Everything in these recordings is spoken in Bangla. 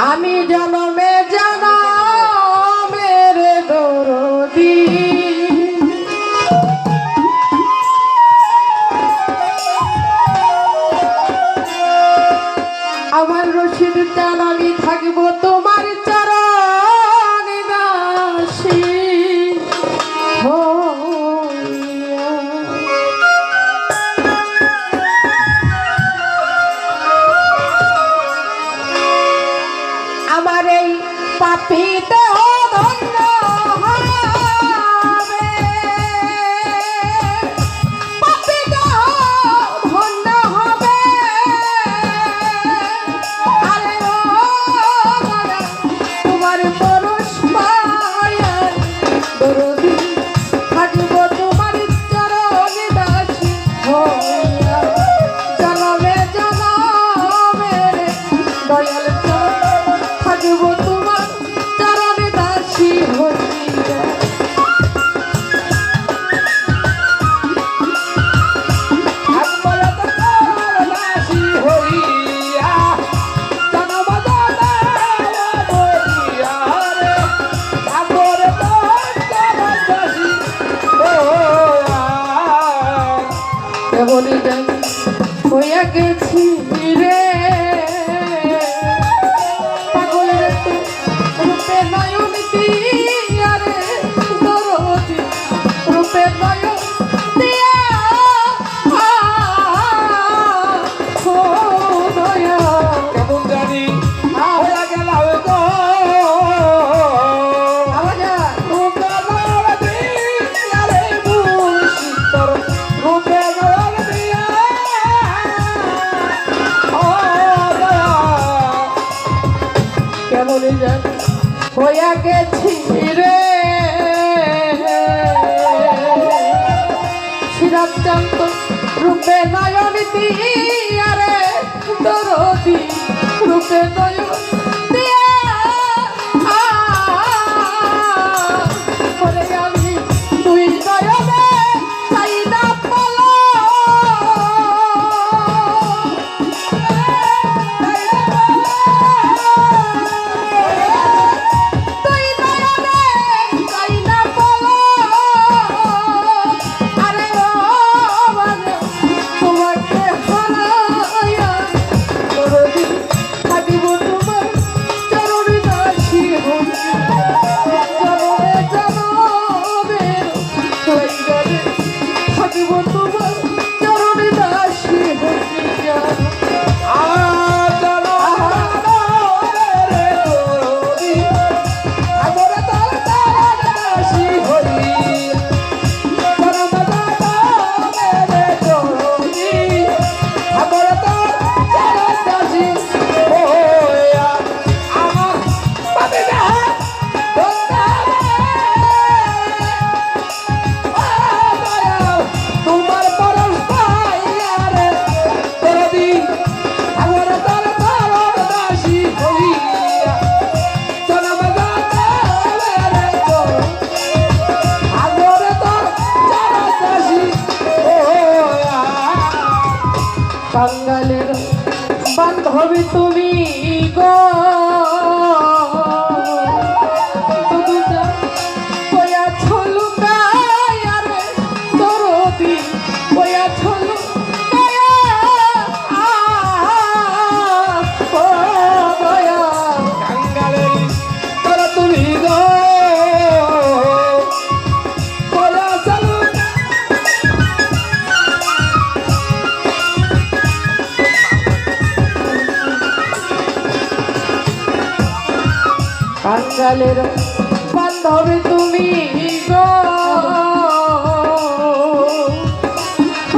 আমি জনমে জনমের দরদি আমার রশিদ চান আমি থাকিব তোমার চরণ দাসী হইয়া। আমার এই পাপী দেহ ধন্য হবে, পাপী দেহ ধন্য হবে। আরে ও মায়া তোমার পরশ পায়ার দরদি থাকিব তোমার চরণ দাসী হইয়া। জনমে জনমের দয়াল থাকিব তোমার চরণে দাসী হইয়া। আমরা তো দাসী হইয়া জনম বলিয়া রে আমরা তো দাসী হইয়া কেবলই যাই হইয়া গেছি রে পাগলের তো রূপে নয়ন দিয়া রে দরদি রূপে নয়ন দিয়া ও দয়া কেমন জানি হইয়া গেল গো আওয়াজ কেমন যাই হইয়া গেছি রে শ্রীরামচন্দ্র রূপে নয়ন দিয়া রে দরদি রূপে নয়ন দিয়া ওরে আমি দুই নয়নে চাই না পালো তুই নয়নে চাই না পালো। আরে ও মানে তোমাকে হারাইয়া দরদি থাকিব তোমার চরণ দাসী হইয়া। জনমে জনমের দয়ালে থাকিব তোমার চরণ দাসী হইয়া। তোমার পরশ পাইয়া রে দরদি আমার তার তার দাসী হইয়া জনম রে তো আগরে তোর যারা দাসী হইয়া বাঙালের বান্ধবী তুমি গো দুজা কয়া ছলু গায়া রে দরদি কয়া ছলু গায়া ও দয়া কাঙ্গালের তোর তুমি গো বলা চালু বাঙালের বান্ধবী তুমি গো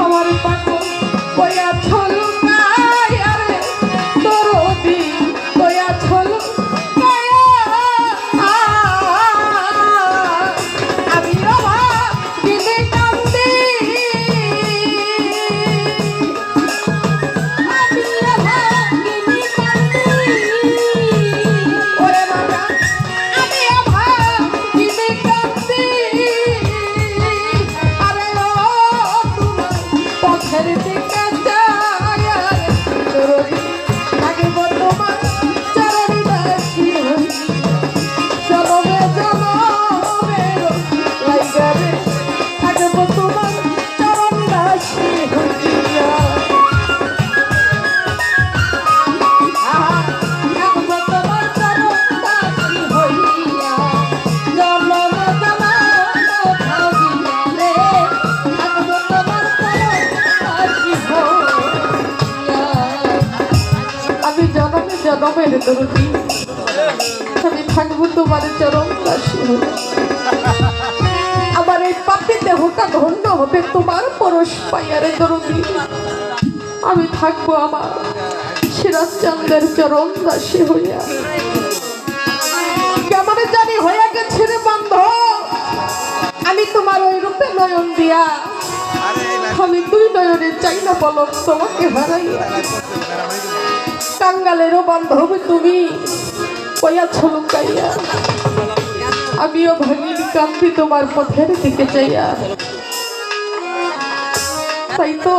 আমার পাগল কয়া ছলু গায়া রে দরদি কয়া ছলু গায়া আমি অভাগিনী কান্দি আমি অভাগিনী কান্দি ওরে বাবা আমি অভাগিনী কান্দি আলমের দরদি আমি থাকবো তোমার চরম দাসী হয়ে। আমার এই পাপি দেহটা ধন্য হবে তোমার পরশ পাইয়ারে দরদি। আমি থাকবো আমার সিরাজচন্দ্রের চরম দাসী হইয়া। কেমন জানি হয়ে গেছে রে বন্ধ, আমি তোমার ওই রূপে নয়ন দিয়া আমি দুই নয়নে চাই না পলক তোমাকে হারাইয়া। কাঙ্গালেরও বান্ধব তুমি কইয়াছ লুকাইয়া, আমিও ভাঙিন কান্তি তোমার পথের দিকে চাইয়া। তাই তো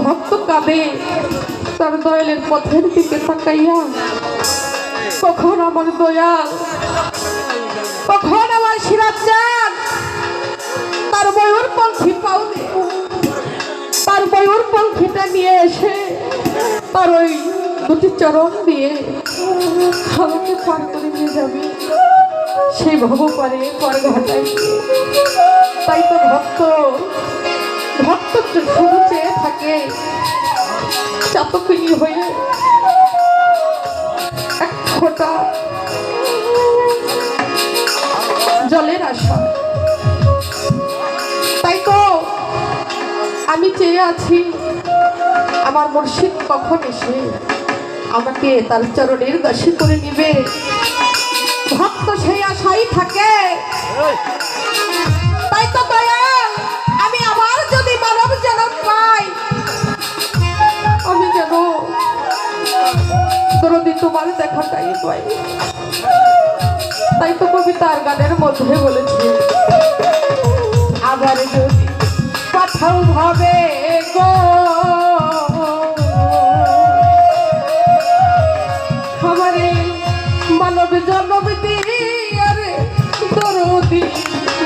ভক্ত কাঁদে তার দয়ালের পথের দিকে তাকাইয়া। কখন আমার দয়াল, কখন আমার সিরাজচাঁদ তার ময়ূর পঙ্খী পাউনি, তার ময়ূর পঙ্খীটা নিয়ে এসে তার ওই দুটি চরণ দিয়ে আমাকে পার করে নিয়ে যাবে সেই ভব পারে পর ঘটাই। তাই তো ভক্ত ভক্ত শুধু চেয়ে থাকে চাতকিনী হয়ে এক ফোঁটা জলের আশা। তাই তো আমি চেয়ে আছি আমার মুর্শিদ কখন এসে আমাকে তার চরণের দাসী করে নিবে। ভক্ত সেই আশাই থাকে। তাই তো দয়াল, আমি আবার যদি মানব জনম পাই আমি যেন দরদি তোমার দেখাটাই পাই। তাই তো কবিতার গানের মধ্যে বলেছি, আবার যদি পাঠাও ভাবে গো আমারে মানব জন্ম দিয়া রে দরদি,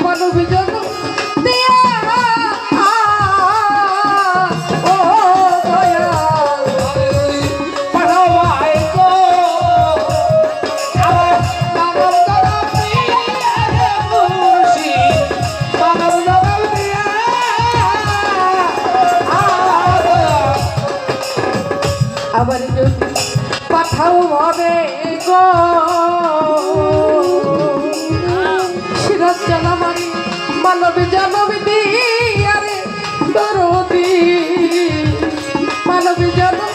মানব জন্ম দিয়া ও দয়াল পাঠাও ভাই গো আমার মানব জনম দিয়া রে মুর্শিদ, মানব জনম দিয়া আবার যদি পাঠাও ভাবে গো সিরাজচাঁদ আমারে মানব জনম দিয়া রে দরদি, মানব জনম